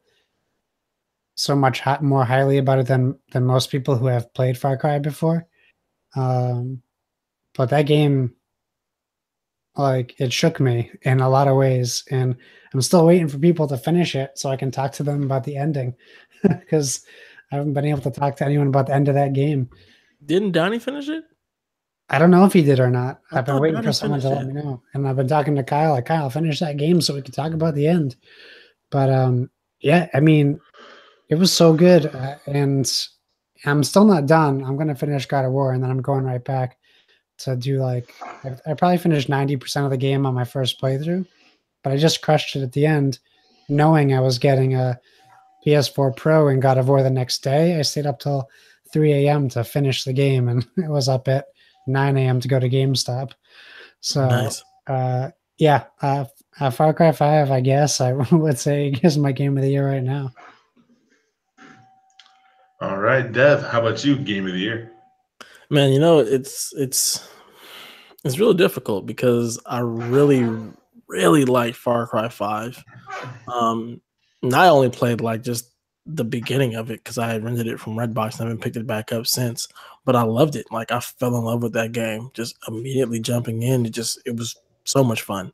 C: so much more highly about it than most people who have played Far Cry before. But that game, like, it shook me in a lot of ways, and I'm still waiting for people to finish it so I can talk to them about the ending, because I haven't been able to talk to anyone about the end of that game.
B: Didn't Donnie finish it?
C: I don't know if he did or not. I've been waiting
B: Donnie
C: for someone to let me know, and I've been talking to Kyle. Like, Kyle, finish that game so we can talk about the end. But yeah, I mean, it was so good, and I'm still not done. I'm going to finish God of War, and then I'm going right back. to do like I probably finished 90% of the game on my first playthrough, but I just crushed it at the end, knowing I was getting a PS4 Pro and God of War the next day. I stayed up till 3 a.m. to finish the game, and it was up at 9 a.m. to go to GameStop. So,
B: Nice.
C: Yeah, Far Cry 5, I guess I would say is my game of the year right now.
A: All right, Dev, how about you? Game of the year.
B: Man, you know, it's really difficult because I really like Far Cry 5. And I only played like just the beginning of it because I had rented it from Redbox and I haven't picked it back up since. But I loved it. Like I fell in love with that game. Just immediately jumping in. It was so much fun.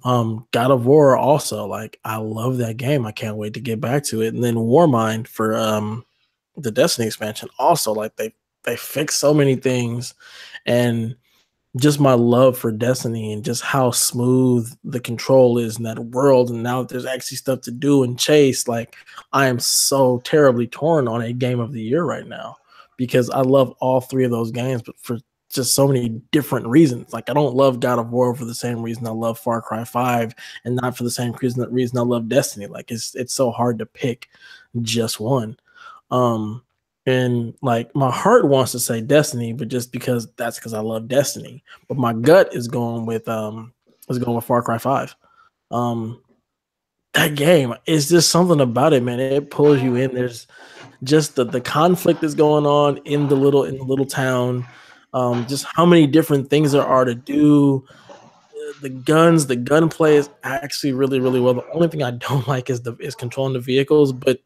B: God of War also, like I love that game. I can't wait to get back to it. And then Warmind for the Destiny expansion also, like they fixed so many things, and just my love for Destiny and just how smooth the control is in that world. And now that there's actually stuff to do and chase, like I am so terribly torn on a game of the year right now because I love all three of those games, but for just so many different reasons. Like I don't love God of War for the same reason I love Far Cry 5, and not for the same reason I love Destiny. Like it's so hard to pick just one. Um, and like my heart wants to say Destiny, but just because I love Destiny. But my gut is going with Far Cry 5. That game is just something about it, man. It pulls you in. There's just the conflict that's going on in the little town. Just how many different things there are to do. The gunplay is actually really well. The only thing I don't like is controlling the vehicles, but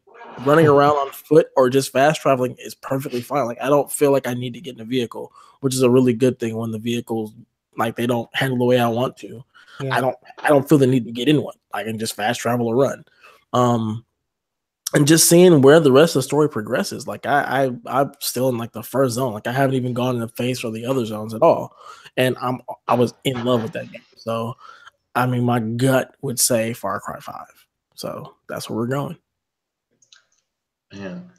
B: running around on foot or just fast traveling is perfectly fine. Like I don't feel like I need to get in a vehicle, which is a really good thing when the vehicles like they don't handle the way I want to.
C: Yeah.
B: I don't feel the need to get in one. I can just fast travel or run. And just seeing where the rest of the story progresses. Like I'm still in like the first zone. Like I haven't even gone in the face or the other zones at all. And I was in love with that game. So I mean my gut would say Far Cry 5. So that's where we're going.
A: Man.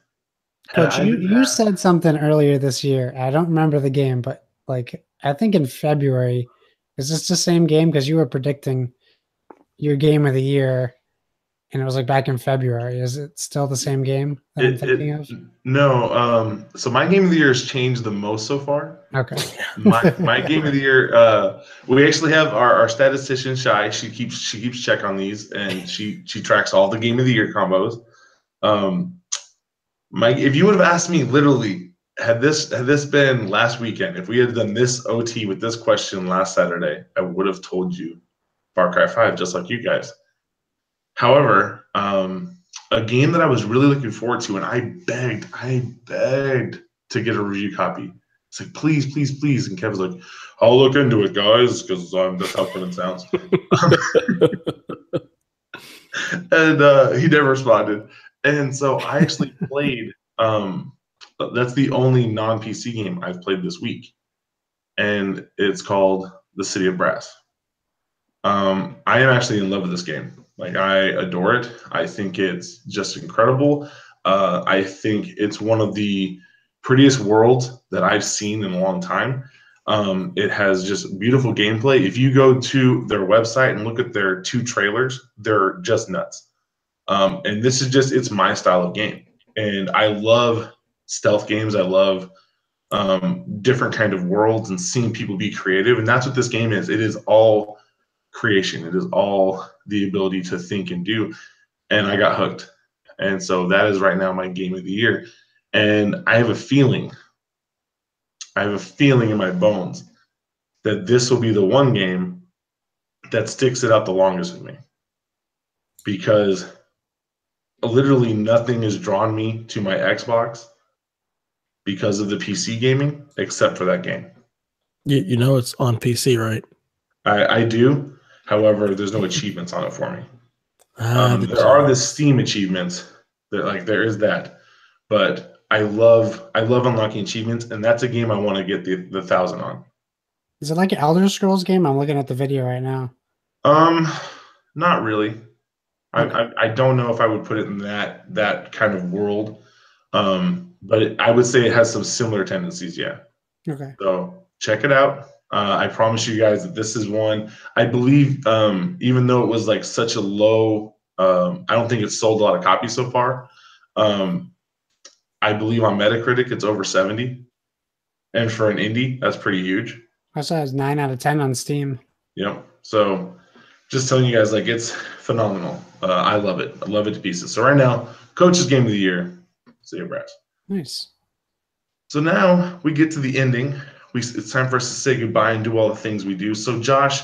C: Coach, you said something earlier this year. I don't remember the game, but like I think in February, is this the same game? Because you were predicting your game of the year, and it was like back in February. Is it still the same game that I'm thinking of?
A: No. So my game of the year has changed the most so far.
C: Okay.
A: My game of the year. We actually have our statistician Shy. She keeps check on these, and she tracks all the game of the year combos. If you would have asked me literally, had this been last weekend, if we had done this OT with this question last Saturday, I would have told you Far Cry 5, just like you guys. However, a game that I was really looking forward to, and I begged to get a review copy. It's like, please. And Kevin's like, I'll look into it, guys, because that's how Kevin sounds. And he never responded. And so I actually played. That's the only non-PC game I've played this week, and it's called The City of Brass. I am actually in love with this game. Like I adore it. I think it's just incredible. I think it's one of the prettiest worlds that I've seen in a long time. It has just beautiful gameplay. If you go to their website and look at their 2 trailers, they're just nuts. And this is it's my style of game. And I love stealth games. I love different kind of worlds and seeing people be creative. And that's what this game is. It is all creation. It is all the ability to think and do. And I got hooked. And so that is right now my game of the year. And I have a feeling in my bones that this will be the one game that sticks it out the longest with me. Because literally nothing has drawn me to my Xbox because of the PC gaming except for that game.
B: You know it's on PC, right?
A: I do. However, there's no achievements on it for me. There are the Steam achievements. There is that. But I love unlocking achievements, and that's a game I want to get the 1,000 on.
C: Is it like an Elder Scrolls game? I'm looking at the video right now.
A: Not really.
C: Okay.
A: I don't know if I would put it in that kind of world. But I would say it has some similar tendencies, yeah.
C: Okay.
A: So check it out. I promise you guys that this is one. I believe, even though it was like such a low, I don't think it's sold a lot of copies so far. I believe on Metacritic it's over 70, and for an indie, that's pretty huge.
C: I saw it was 9 out of 10 on Steam.
A: Yep. So just telling you guys, like, it's phenomenal. I love it. I love it to pieces. So right now, Coach's Game of the Year, City of Brass.
C: Nice.
A: So now we get to the ending. It's time for us to say goodbye and do all the things we do. So Josh,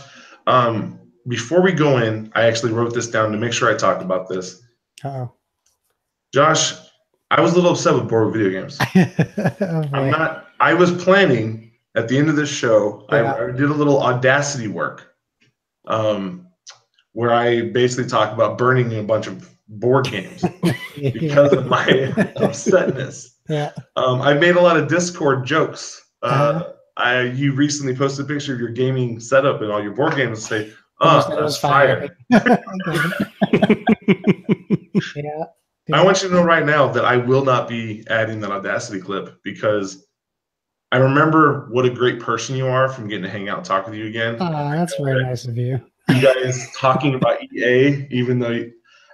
A: before we go in, I actually wrote this down to make sure I talked about this.
C: Uh-oh.
A: Josh, I was a little upset with board video games.
C: Oh,
A: I was planning at the end of this show,
C: yeah.
A: I did a little Audacity work, where I basically talk about burning a bunch of board games because of my upsetness.
C: Yeah.
A: I made a lot of Discord jokes. You recently posted a picture of your gaming setup and all your board games and say, that's fire.
C: Yeah.
A: I want you to know right now that I will not be adding that Audacity clip because I remember what a great person you are from getting to hang out and talk with you again.
C: Oh, that's very nice of you.
A: You guys talking about EA, even though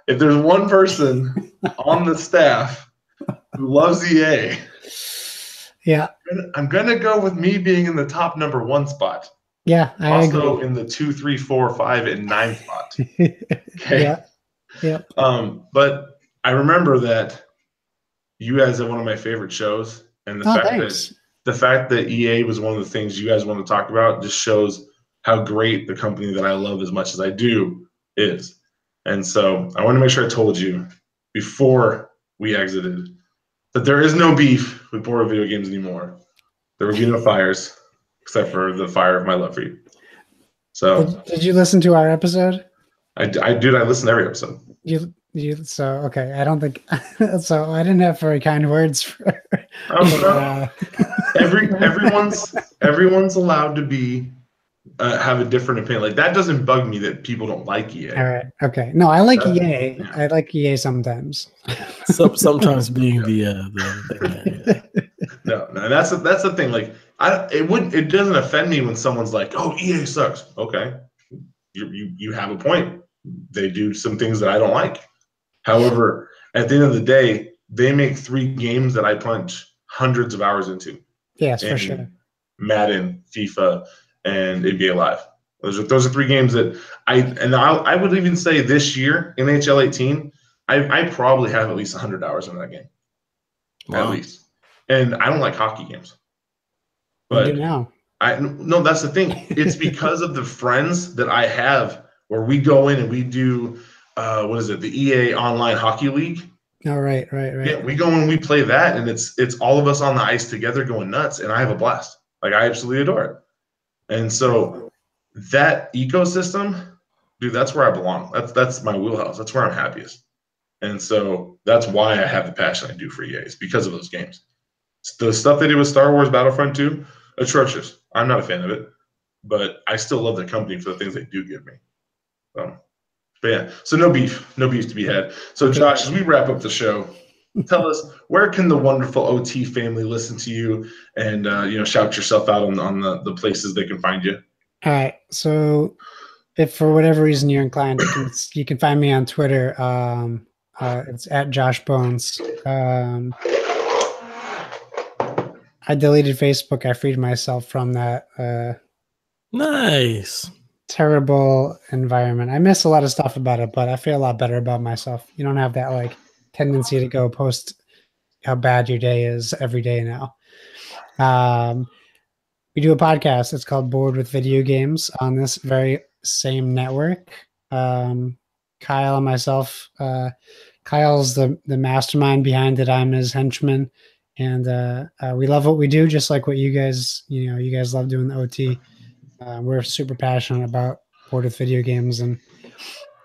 A: if there's one person on the staff who loves EA,
C: yeah,
A: I'm gonna go with me being in the top number 1 spot.
C: Yeah, I
A: also
C: agree.
A: in the 2, 3, 4, 5, and 9 spot. Okay.
C: Yeah.
A: But I remember that you guys have one of my favorite shows, and the fact that EA was one of the things you guys want to talk about just shows how great the company that I love as much as I do is. And so I want to make sure I told you before we exited that there is no beef with board video games anymore. There will be no fires except for the fire of my love for you. So
C: did you listen to our episode?
A: I did. I listened to every episode.
C: So okay. I don't think so. I didn't have very kind words for.
A: Everyone's allowed to be have a different opinion. Like that doesn't bug me that people don't like EA.
C: All right. Okay. No, I like EA. Yeah. I like EA sometimes.
B: Sometimes being the
A: No, that's the thing. Like it doesn't offend me when someone's like, "Oh, EA sucks." Okay, you have a point. They do some things that I don't like. However, at the end of the day, they make 3 games that I punch hundreds of hours into.
C: Yes, for sure.
A: Madden, FIFA, and NBA Live. Those are 3 games that I would even say this year, NHL 18, I probably have at least 100 hours in that game. Wow. At least. And I don't like hockey games. But
C: you do now.
A: No, that's the thing. It's because of the friends that I have where we go in and we do the EA Online Hockey League.
C: Oh, right.
A: Yeah, we go in and we play that, and it's all of us on the ice together going nuts, and I have a blast. Like, I absolutely adore it. And so that ecosystem, dude, that's where I belong. That's my wheelhouse. That's where I'm happiest. And so that's why I have the passion I do for EA. It's because of those games. The stuff they did with Star Wars Battlefront 2, atrocious. I'm not a fan of it, but I still love the company for the things they do give me. But yeah, so no beef to be had. So Josh, as we wrap up the show, tell us, where can the wonderful OT family listen to you and shout yourself out on the places they can find you?
C: All right. So if for whatever reason you're inclined, you can find me on Twitter. It's at Josh Bones. I deleted Facebook. I freed myself from that.
B: Nice.
C: Terrible environment. I miss a lot of stuff about it, but I feel a lot better about myself. You don't have that like tendency to go post how bad your day is every day now. We do a podcast. It's called Bored with Video Games on this very same network. Kyle and myself, Kyle's the mastermind behind it. I'm his henchman, and we love what we do, just like what you guys love doing the OT. We're super passionate about board with video games, and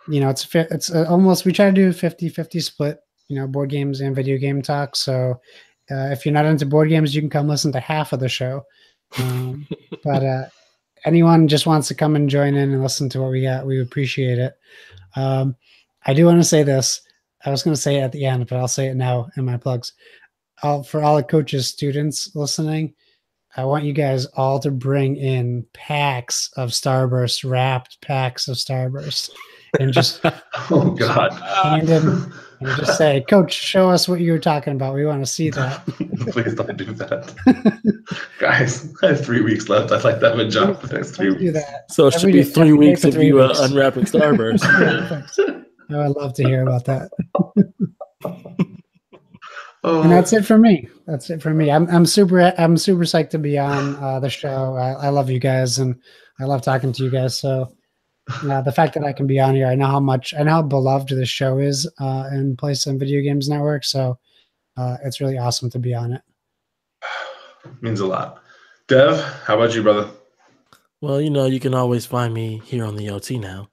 C: it's almost, we try to do 50-50 split, board games and video game talk. So if you're not into board games, you can come listen to half of the show. But anyone just wants to come and join in and listen to what we got, we appreciate it. I do want to say this. I was going to say it at the end, but I'll say it now in my plugs. For all the coaches, students listening, I want you guys all to bring in packs of Starburst, wrapped packs of Starburst, and just
A: Oh God!
C: hand him and just say, "Coach, show us what you were talking about. We want to see that."
A: Please don't do that, guys. I have 3 weeks left. I'd like to have a job for the next 3
C: Please do
A: weeks.
C: that.
B: So it should be 3
C: every day
B: weeks
C: for
B: of
C: 3
B: you
C: weeks.
B: unwrapping Starburst.
C: Perfect. I would love to hear about that.
A: Oh,
C: And that's it for me. That's it for me. I'm super psyched to be on the show. I love you guys, and I love talking to you guys. So the fact that I can be on here, I know how beloved the show is in PlayStation Video Games Network. So it's really awesome to be on it.
A: means a lot. Dev, how about you, brother?
B: Well, you can always find me here on the OT now.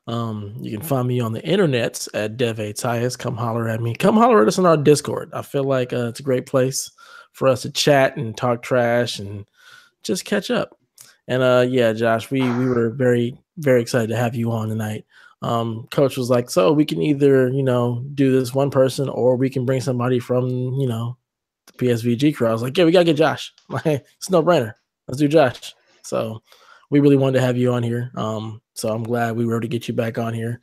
B: You can find me on the internets at DevATias. Come holler at me. Come holler at us on our Discord. I feel like it's a great place for us to chat and talk trash and just catch up. And yeah, Josh, we were very, very excited to have you on tonight. Coach was like, so we can either, do this one person or we can bring somebody from, the PSVG crew. I was like, yeah, we gotta get Josh. Like, it's no brainer. Let's do Josh. So we really wanted to have you on here. So I'm glad we were able to get you back on here.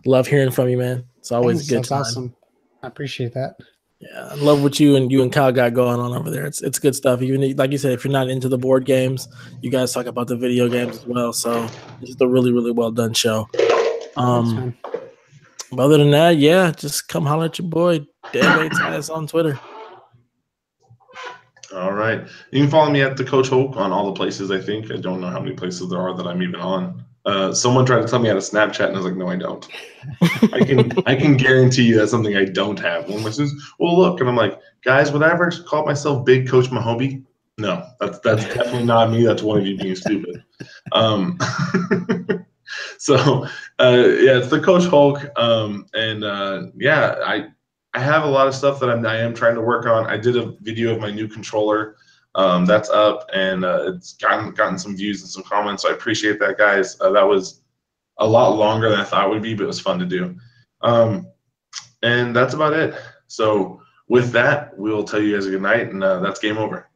B: Love hearing from you, man. It's always a good
C: That's
B: time.
C: awesome. I appreciate that.
B: Yeah, I love what you and Kyle got going on over there. It's good stuff. Even like you said, if you're not into the board games, you guys talk about the video games as well. So it's just a really, really well done show.
C: Thanks, man.
B: But other than that, yeah, just come holler at your boy, DevATias on Twitter.
A: All right. You can follow me at the Coach Hulk on all the places, I think. I don't know how many places there are that I'm even on. Someone tried to tell me how to Snapchat, and I was like, no, I don't. I can guarantee you that's something I don't have. One of my says, well, look. And I'm like, guys, would I ever call myself Big Coach Mahomie? No, that's definitely not me. That's one of you being stupid. So, yeah, it's the Coach Hulk. Yeah, I have a lot of stuff that I am trying to work on. I did a video of my new controller. That's up, and it's gotten some views and some comments. So I appreciate that, guys. That was a lot longer than I thought it would be, but it was fun to do. And that's about it. So with that, we'll tell you guys a good night, and that's game over.